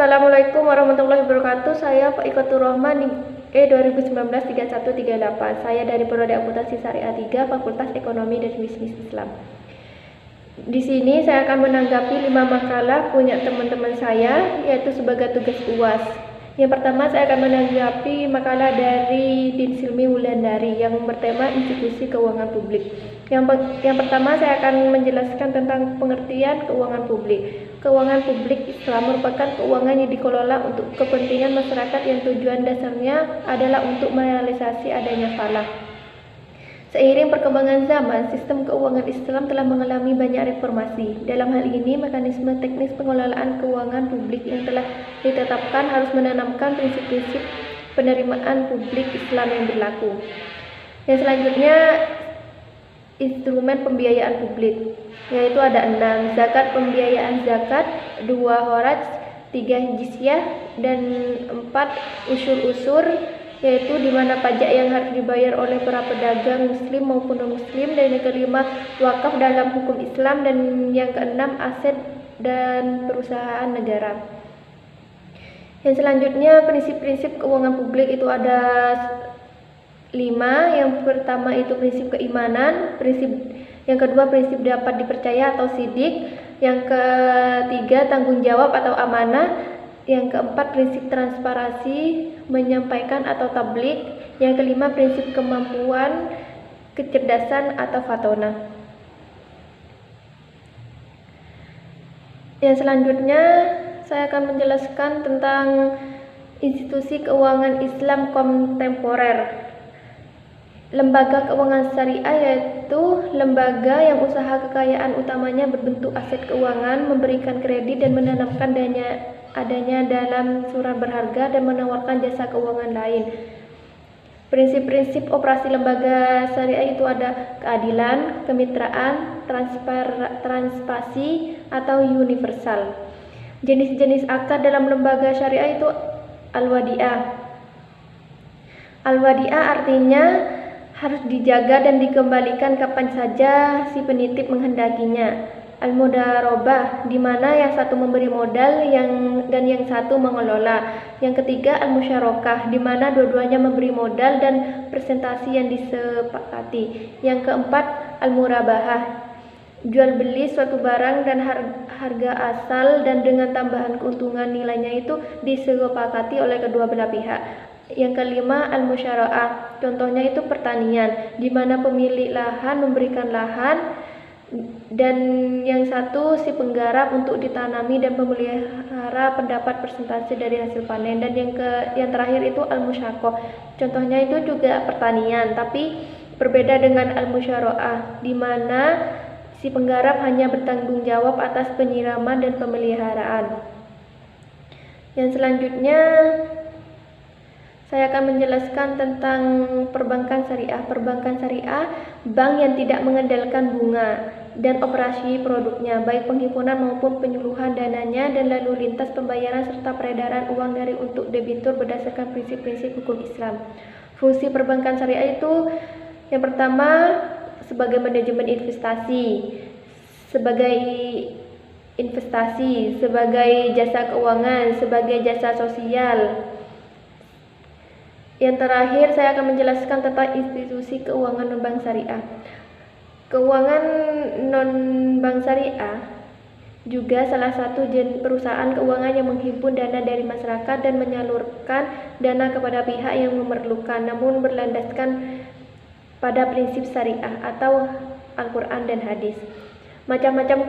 Assalamualaikum warahmatullahi wabarakatuh. Saya Pak Ikotur Rahman E2019-3138. Saya dari Prodi Akuntansi Syariah 3 Fakultas Ekonomi dan Bisnis Islam. Di sini saya akan menanggapi 5 makalah punya teman-teman saya, yaitu sebagai tugas UAS. Yang pertama saya akan menanggapi makalah dari Din Silmi Wulandari yang bertema institusi keuangan publik. Yang pertama saya akan menjelaskan tentang pengertian keuangan publik. Keuangan publik Islam merupakan keuangan yang dikelola untuk kepentingan masyarakat yang tujuan dasarnya adalah untuk merealisasi adanya falah. Seiring perkembangan zaman, sistem keuangan Islam telah mengalami banyak reformasi. Dalam hal ini, mekanisme teknis pengelolaan keuangan publik yang telah ditetapkan harus menanamkan prinsip-prinsip penerimaan publik Islam yang berlaku. Yang selanjutnya, instrumen pembiayaan publik, yaitu ada 6: zakat, pembiayaan zakat, 2 kharaj, 3 jizyah, dan 4 usyur-usyur, yaitu di mana pajak yang harus dibayar oleh para pedagang muslim maupun non-muslim, dan yang kelima wakaf dalam hukum Islam, dan yang keenam aset dan perusahaan negara. Yang selanjutnya prinsip-prinsip keuangan publik itu ada 5. Yang pertama itu prinsip keimanan, yang kedua prinsip dapat dipercaya atau sidik, yang ketiga tanggung jawab atau amanah, yang keempat prinsip transparansi menyampaikan atau tablik, yang kelima prinsip kemampuan kecerdasan atau fatona. Yang selanjutnya saya akan menjelaskan tentang institusi keuangan Islam kontemporer. Lembaga keuangan syariah yaitu lembaga yang usaha kekayaan utamanya berbentuk aset keuangan, memberikan kredit dan menanamkan adanya dalam surat berharga dan menawarkan jasa keuangan lain. Prinsip-prinsip operasi lembaga syariah itu ada keadilan, kemitraan, transparansi atau universal. Jenis-jenis akad dalam lembaga syariah itu al-wadi'ah. Al-wadi'ah artinya harus dijaga dan dikembalikan kapan saja si penitip menghendakinya. Al-mudarobah, di mana yang satu memberi modal dan yang satu mengelola. Yang ketiga al-musyarakah, di mana dua-duanya memberi modal dan presentasi yang disepakati. Yang keempat al-murabahah, jual beli suatu barang dan harga asal dan dengan tambahan keuntungan nilainya itu disepakati oleh kedua belah pihak. Yang kelima al-musyara'ah, contohnya itu pertanian, di mana pemilik lahan memberikan lahan dan yang satu si penggarap untuk ditanami dan memelihara pendapat persentase dari hasil panen. Dan yang terakhir itu al-musyaqqah, contohnya itu juga pertanian tapi berbeda dengan al-musyara'ah, di mana si penggarap hanya bertanggung jawab atas penyiraman dan pemeliharaan. Yang selanjutnya saya akan menjelaskan tentang perbankan syariah. Perbankan syariah, bank yang tidak mengandalkan bunga dan operasi produknya, baik penghimpunan maupun penyuluhan dananya dan lalu lintas pembayaran serta peredaran uang dari untuk debitur berdasarkan prinsip-prinsip hukum Islam. Fungsi perbankan syariah itu yang pertama sebagai manajemen investasi, sebagai jasa keuangan, sebagai jasa sosial. Yang terakhir saya akan menjelaskan tentang institusi keuangan non-bank syariah. Keuangan non-bank syariah juga salah satu jenis perusahaan keuangan yang menghimpun dana dari masyarakat dan menyalurkan dana kepada pihak yang memerlukan, namun berlandaskan pada prinsip syariah atau Al-Quran dan hadis. Macam-macam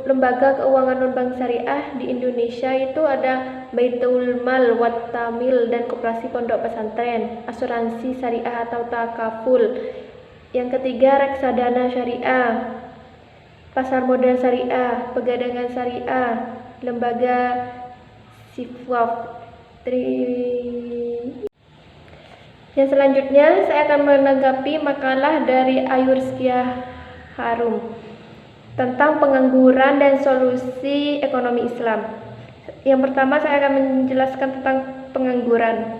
lembaga keuangan non-bank syariah di Indonesia itu ada Baitul Mal, Wattamil, dan Koperasi Pondok Pesantren, asuransi syariah atau takaful. Yang ketiga reksadana syariah, pasar modal syariah, pegadangan syariah, lembaga sifwaf. Yang selanjutnya saya akan menanggapi makalah dari Ayu Rizkiah Harum tentang pengangguran dan solusi ekonomi Islam. Yang pertama saya akan menjelaskan tentang pengangguran.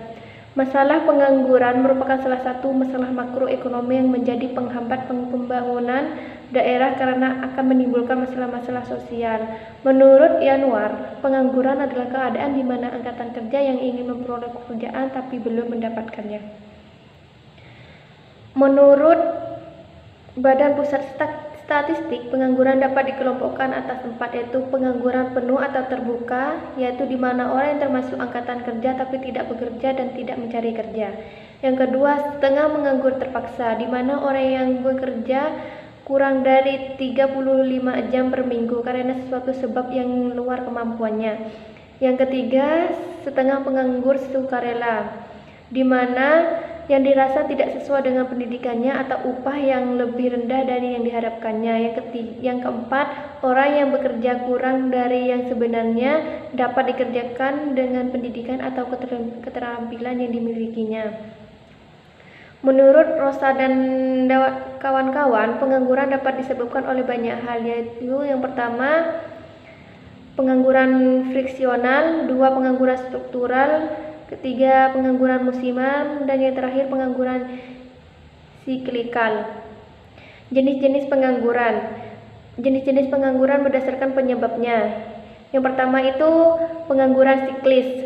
Masalah pengangguran merupakan salah satu masalah makroekonomi yang menjadi penghambat pembangunan daerah karena akan menimbulkan masalah-masalah sosial. Menurut Yanwar, pengangguran adalah keadaan di mana angkatan kerja yang ingin memperoleh pekerjaan tapi belum mendapatkannya. Menurut Badan Pusat Statistik, pengangguran dapat dikelompokkan atas 4, yaitu pengangguran penuh atau terbuka, yaitu di mana orang yang termasuk angkatan kerja tapi tidak bekerja dan tidak mencari kerja. Yang kedua, setengah menganggur terpaksa, di mana orang yang bekerja kurang dari 35 jam per minggu karena sesuatu sebab yang luar kemampuannya. Yang ketiga, setengah penganggur sukarela, di mana yang dirasa tidak sesuai dengan pendidikannya atau upah yang lebih rendah dari yang diharapkannya. Yang keempat, orang yang bekerja kurang dari yang sebenarnya dapat dikerjakan dengan pendidikan atau keterampilan yang dimilikinya. Menurut Rosa dan kawan-kawan, pengangguran dapat disebabkan oleh banyak hal, yaitu yang pertama, pengangguran friksional, 2, pengangguran struktural, ketiga, pengangguran musiman, dan yang terakhir, pengangguran siklikal. Jenis-jenis pengangguran. Jenis-jenis pengangguran berdasarkan penyebabnya. Yang pertama itu pengangguran siklis,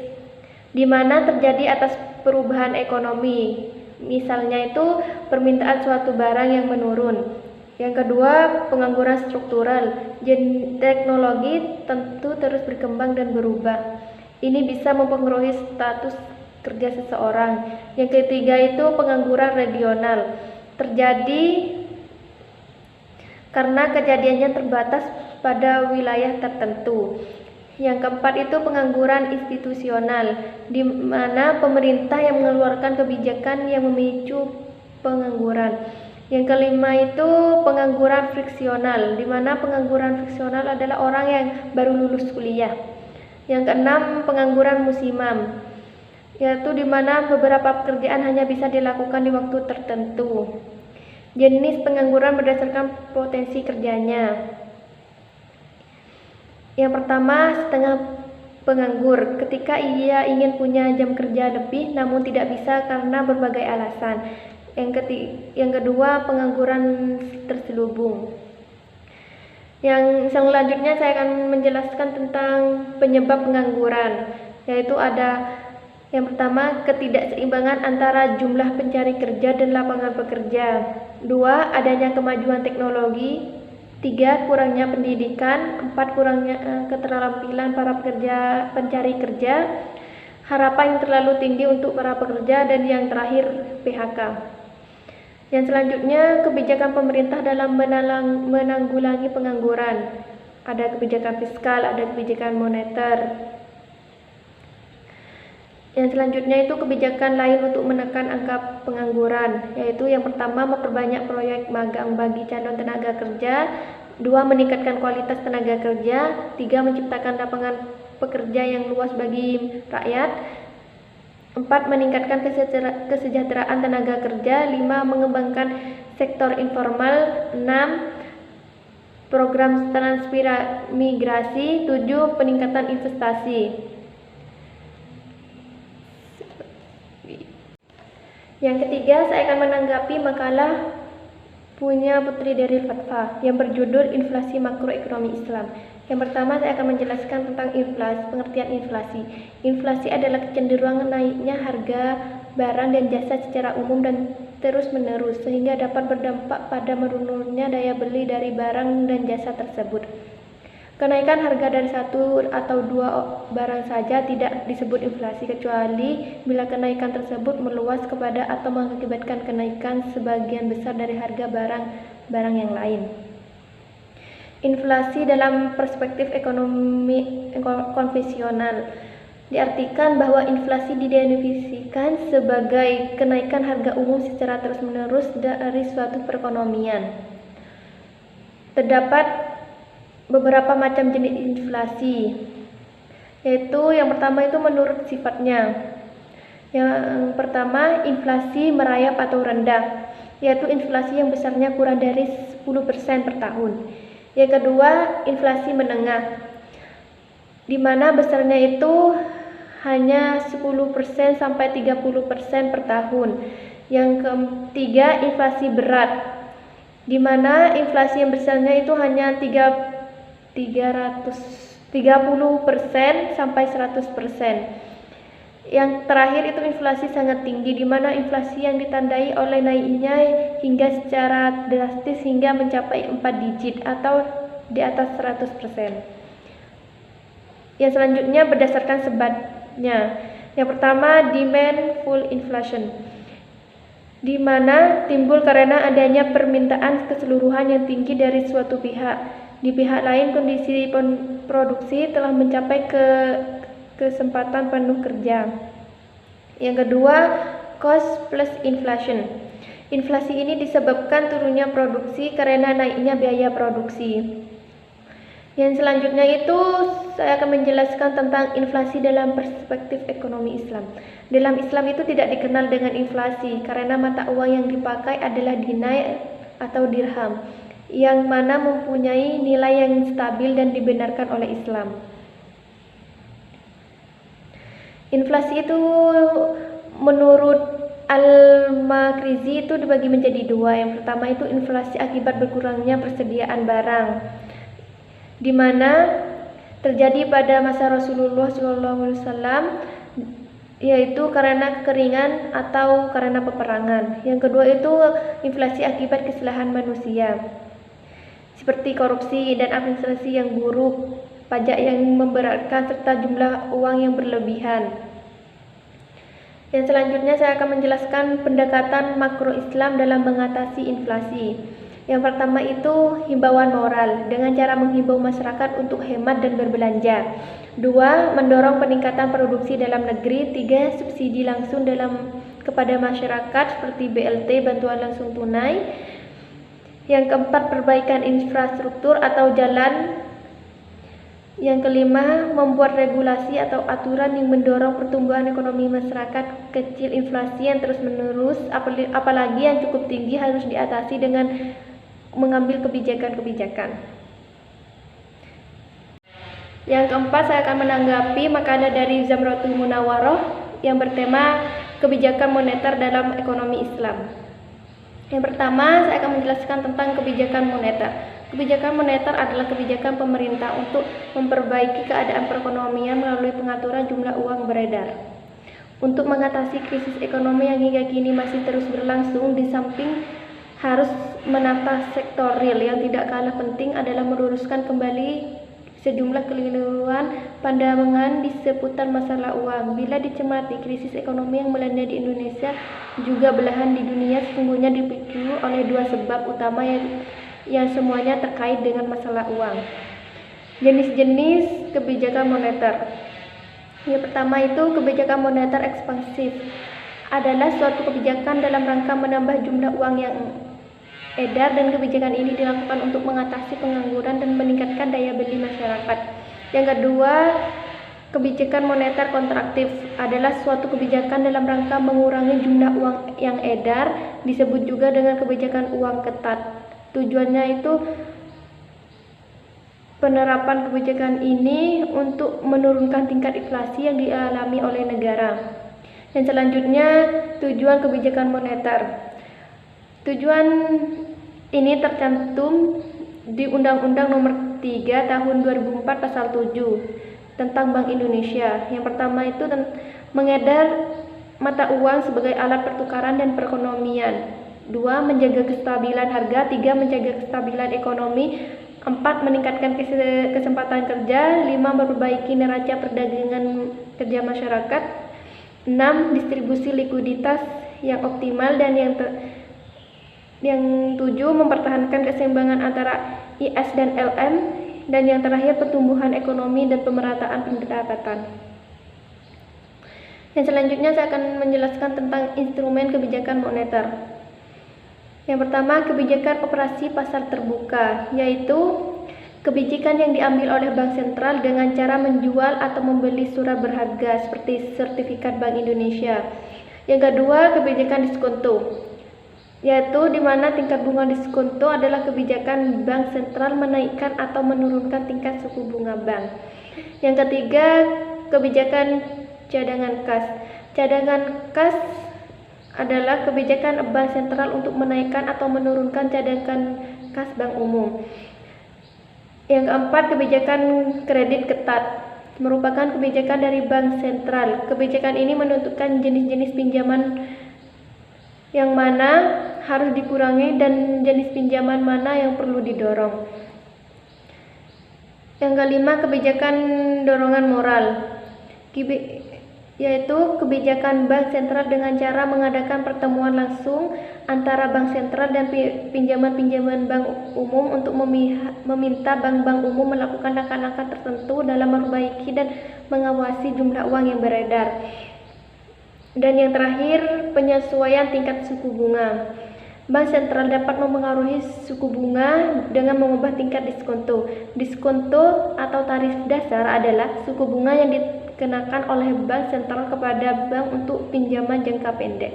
di mana terjadi atas perubahan ekonomi. Misalnya itu permintaan suatu barang yang menurun. Yang kedua, pengangguran struktural. Teknologi tentu terus berkembang dan berubah. Ini bisa mempengaruhi status kerja seseorang. Yang ketiga itu pengangguran regional. Terjadi karena kejadiannya terbatas pada wilayah tertentu. Yang keempat itu pengangguran institusional, di mana pemerintah yang mengeluarkan kebijakan yang memicu pengangguran. Yang kelima itu pengangguran friksional, di mana pengangguran friksional adalah orang yang baru lulus kuliah. Yang keenam, pengangguran musiman, yaitu di mana beberapa pekerjaan hanya bisa dilakukan di waktu tertentu. Jenis pengangguran berdasarkan potensi kerjanya. Yang pertama, setengah penganggur, ketika ia ingin punya jam kerja lebih namun tidak bisa karena berbagai alasan. Yang kedua, pengangguran terselubung. Yang selanjutnya saya akan menjelaskan tentang penyebab pengangguran, yaitu ada yang pertama, ketidakseimbangan antara jumlah pencari kerja dan lapangan pekerja. 2, adanya kemajuan teknologi. 3, kurangnya pendidikan. 4, kurangnya keterampilan para pencari kerja. Harapan yang terlalu tinggi untuk para pekerja, dan yang terakhir PHK. Yang selanjutnya, kebijakan pemerintah dalam menanggulangi pengangguran. Ada kebijakan fiskal, ada kebijakan moneter. Yang selanjutnya itu kebijakan lain untuk menekan angka pengangguran, yaitu yang pertama, memperbanyak proyek magang bagi calon tenaga kerja. 2, meningkatkan kualitas tenaga kerja. 3, menciptakan lapangan pekerja yang luas bagi rakyat. 4, meningkatkan kesejahteraan tenaga kerja. 5, mengembangkan sektor informal. 6, program transmigrasi. 7, peningkatan investasi. Yang ketiga, saya akan menanggapi makalah punya Putri Daryl Fatfa yang berjudul Inflasi Makroekonomi Islam. Yang pertama, saya akan menjelaskan tentang inflasi, pengertian inflasi. Inflasi adalah kecenderungan naiknya harga barang dan jasa secara umum dan terus-menerus, sehingga dapat berdampak pada menurunnya daya beli dari barang dan jasa tersebut. Kenaikan harga dari satu atau dua barang saja tidak disebut inflasi, kecuali bila kenaikan tersebut meluas kepada atau mengakibatkan kenaikan sebagian besar dari harga barang yang lain. Inflasi dalam perspektif ekonomi konvensional diartikan bahwa inflasi didefinisikan sebagai kenaikan harga umum secara terus-menerus dari suatu perekonomian. Terdapat beberapa macam jenis inflasi, yaitu yang pertama itu menurut sifatnya. Yang pertama, inflasi merayap atau rendah, yaitu inflasi yang besarnya kurang dari 10% per tahun. Yang kedua, inflasi menengah, di mana besarnya itu hanya 10% sampai 30% per tahun. Yang ketiga, inflasi berat, di mana inflasi yang besarnya itu hanya 30% sampai 100%. Yang terakhir itu inflasi sangat tinggi, di mana inflasi yang ditandai oleh naiknya hingga secara drastis hingga mencapai 4 digit atau di atas 100%. Yang selanjutnya berdasarkan sebabnya. Yang pertama, demand full inflation, di mana timbul karena adanya permintaan keseluruhan yang tinggi dari suatu pihak. Di pihak lain, kondisi produksi telah mencapai kesempatan penuh kerja. Yang kedua, cost plus inflation. Inflasi ini disebabkan turunnya produksi karena naiknya biaya produksi. Yang selanjutnya itu saya akan menjelaskan tentang inflasi dalam perspektif ekonomi Islam. Dalam Islam itu tidak dikenal dengan inflasi karena mata uang yang dipakai adalah dinar atau dirham, yang mana mempunyai nilai yang stabil dan dibenarkan oleh Islam. Inflasi itu menurut Al-Makrizi itu dibagi menjadi dua. Yang pertama itu inflasi akibat berkurangnya persediaan barang, di mana terjadi pada masa Rasulullah SAW, yaitu karena kekeringan atau karena peperangan. Yang kedua itu inflasi akibat kesalahan manusia, seperti korupsi dan administrasi yang buruk, pajak yang memberatkan, serta jumlah uang yang berlebihan. Yang selanjutnya saya akan menjelaskan pendekatan makro Islam dalam mengatasi inflasi. Yang pertama itu himbauan moral, dengan cara menghimbau masyarakat untuk hemat dan berbelanja. 2. Mendorong peningkatan produksi dalam negeri. 3. Subsidi langsung kepada masyarakat seperti BLT, bantuan langsung tunai. Yang keempat, perbaikan infrastruktur atau jalan. Yang kelima, membuat regulasi atau aturan yang mendorong pertumbuhan ekonomi masyarakat kecil. Inflasi yang terus menerus, apalagi yang cukup tinggi, harus diatasi dengan mengambil kebijakan-kebijakan. Yang keempat, saya akan menanggapi makalah dari Zamratul Munawwaroh yang bertema kebijakan moneter dalam ekonomi Islam. Yang pertama, saya akan menjelaskan tentang kebijakan moneter. Kebijakan moneter adalah kebijakan pemerintah untuk memperbaiki keadaan perekonomian melalui pengaturan jumlah uang beredar. Untuk mengatasi krisis ekonomi yang hingga kini masih terus berlangsung, di samping harus menata sektor real, yang tidak kalah penting adalah meluruskan kembali sejumlah keliruan pandangan di seputar masalah uang. Bila dicermati, krisis ekonomi yang melanda di Indonesia juga belahan di dunia sesungguhnya dipicu oleh dua sebab utama yang semuanya terkait dengan masalah uang. Jenis-jenis kebijakan moneter. Yang pertama itu kebijakan moneter ekspansif, adalah suatu kebijakan dalam rangka menambah jumlah uang yang edar, dan kebijakan ini dilakukan untuk mengatasi pengangguran dan meningkatkan daya beli masyarakat. Yang kedua, kebijakan moneter kontraktif adalah suatu kebijakan dalam rangka mengurangi jumlah uang yang edar, disebut juga dengan kebijakan uang ketat. Tujuannya itu penerapan kebijakan ini untuk menurunkan tingkat inflasi yang dialami oleh negara. Dan selanjutnya, tujuan kebijakan moneter. Tujuan ini tercantum di Undang-Undang Nomor 3 Tahun 2004 Pasal 7 tentang Bank Indonesia. Yang pertama itu mengedar mata uang sebagai alat pertukaran dan perekonomian. 2. Menjaga kestabilan harga. 3. Menjaga kestabilan ekonomi. 4. Meningkatkan kesempatan kerja. 5. Memperbaiki neraca perdagangan kerja masyarakat. 6. Distribusi likuiditas yang optimal. Dan yang 7, mempertahankan keseimbangan antara IS dan LM. Dan yang terakhir, pertumbuhan ekonomi dan pemerataan pendapatan. Yang selanjutnya saya akan menjelaskan tentang instrumen kebijakan moneter. Yang pertama, kebijakan operasi pasar terbuka, yaitu kebijakan yang diambil oleh Bank Sentral dengan cara menjual atau membeli surat berharga seperti sertifikat Bank Indonesia. Yang kedua, kebijakan diskonto, yaitu di mana tingkat bunga diskonto adalah kebijakan Bank Sentral menaikkan atau menurunkan tingkat suku bunga bank. Yang ketiga, kebijakan cadangan kas. Cadangan kas adalah kebijakan bank sentral untuk menaikkan atau menurunkan cadangan kas bank umum. Yang keempat, kebijakan kredit ketat merupakan kebijakan dari bank sentral. Kebijakan ini menentukan jenis-jenis pinjaman yang mana harus dikurangi dan jenis pinjaman mana yang perlu didorong. Yang kelima, kebijakan dorongan moral, yaitu kebijakan bank sentral dengan cara mengadakan pertemuan langsung antara bank sentral dan pinjaman-pinjaman bank umum untuk meminta bank-bank umum melakukan langkah-langkah tertentu dalam memperbaiki dan mengawasi jumlah uang yang beredar. Dan yang terakhir, penyesuaian tingkat suku bunga. Bank sentral dapat mempengaruhi suku bunga dengan mengubah tingkat diskonto. Diskonto atau tarif dasar adalah suku bunga yang dikenakan oleh bank sentral kepada bank untuk pinjaman jangka pendek.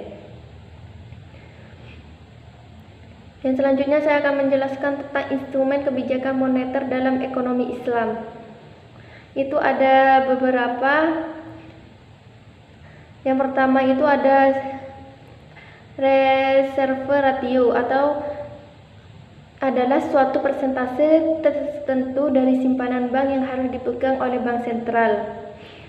Dan selanjutnya saya akan menjelaskan tentang instrumen kebijakan moneter dalam ekonomi Islam. Itu ada beberapa. Yang pertama itu ada reserve ratio atau adalah suatu persentase tertentu dari simpanan bank yang harus dipegang oleh bank sentral.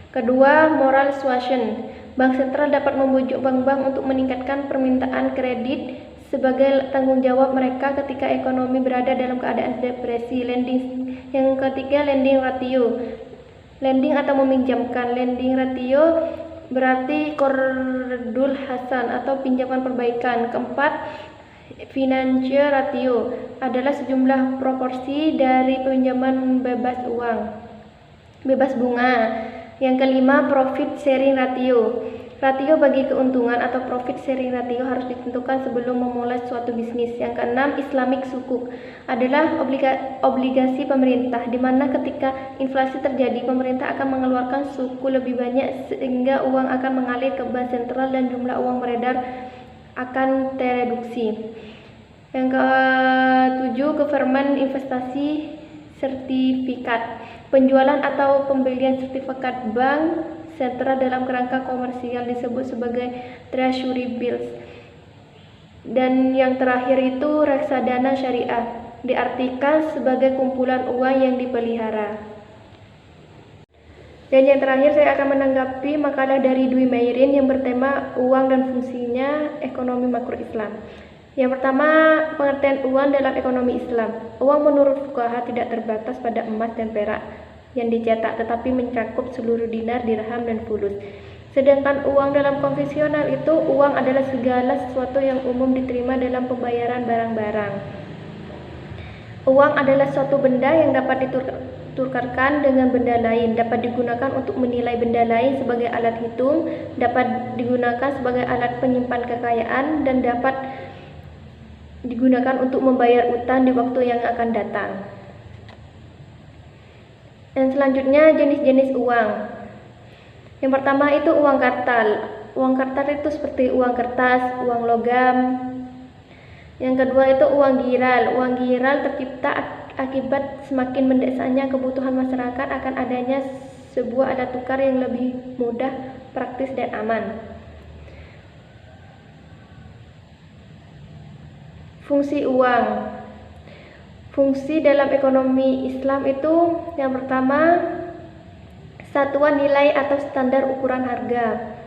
Kedua, moral suasion. Bank sentral dapat membujuk bank-bank untuk meningkatkan permintaan kredit sebagai tanggung jawab mereka ketika ekonomi berada dalam keadaan depresi. Yang ketiga, lending ratio. Lending atau meminjamkan. Lending ratio berarti qardul hasan atau pinjaman perbaikan. Keempat, financial ratio adalah sejumlah proporsi dari pinjaman bebas bunga. Yang kelima, profit sharing ratio. Ratio bagi keuntungan atau profit sharing ratio harus ditentukan sebelum memulai suatu bisnis. Yang keenam, Islamic sukuk adalah obligasi pemerintah, di mana ketika inflasi terjadi, pemerintah akan mengeluarkan suku lebih banyak sehingga uang akan mengalir ke bank sentral dan jumlah uang beredar akan tereduksi. Yang ketujuh, government investasi sertifikat. Penjualan atau pembelian sertifikat bank sentral dalam kerangka komersial disebut sebagai treasury bills. Dan yang terakhir itu reksadana syariah, diartikan sebagai kumpulan uang yang dipelihara. Dan yang terakhir saya akan menanggapi makalah dari Dwi Mairin yang bertema uang dan fungsinya ekonomi makro Islam. Yang pertama, pengertian uang dalam ekonomi Islam. Uang menurut fuqaha tidak terbatas pada emas dan perak yang dicetak, tetapi mencakup seluruh dinar, dirham, dan fulus. Sedangkan uang dalam konvensional itu, uang adalah segala sesuatu yang umum diterima dalam pembayaran barang-barang. Uang adalah suatu benda yang dapat ditukarkan dengan benda lain, dapat digunakan untuk menilai benda lain sebagai alat hitung, dapat digunakan sebagai alat penyimpan kekayaan, dan dapat digunakan untuk membayar utang di waktu yang akan datang. Dan selanjutnya jenis-jenis uang. Yang pertama itu uang kartal. Uang kartal itu seperti uang kertas, uang logam. Yang kedua itu uang giral. Uang giral tercipta akibat semakin mendesaknya kebutuhan masyarakat akan adanya sebuah alat tukar yang lebih mudah, praktis, dan aman. Fungsi uang. Fungsi dalam ekonomi Islam itu yang pertama, satuan nilai atau standar ukuran harga,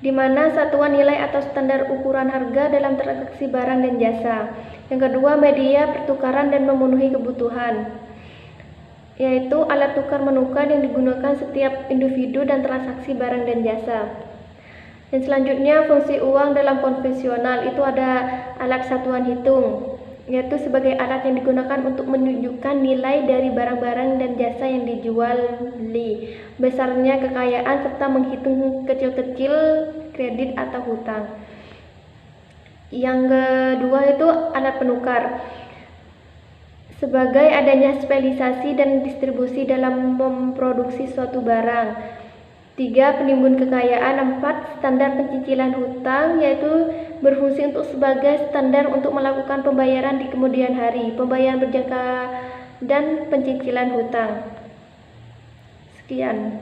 di mana satuan nilai atau standar ukuran harga dalam transaksi barang dan jasa. Yang kedua, media pertukaran dan memenuhi kebutuhan, yaitu alat tukar menukar yang digunakan setiap individu dan transaksi barang dan jasa. Dan selanjutnya, fungsi uang dalam konvensional itu ada alat satuan hitung, yaitu sebagai alat yang digunakan untuk menunjukkan nilai dari barang-barang dan jasa yang dijual-beli, besarnya kekayaan, serta menghitung kecil-kecil kredit atau hutang. Yang kedua itu alat penukar, sebagai adanya spesialisasi dan distribusi dalam memproduksi suatu barang. 3. Penimbun kekayaan. 4. Standar pencicilan hutang, yaitu berfungsi untuk sebagai standar untuk melakukan pembayaran di kemudian hari, pembayaran berjangka, dan pencicilan hutang. Sekian.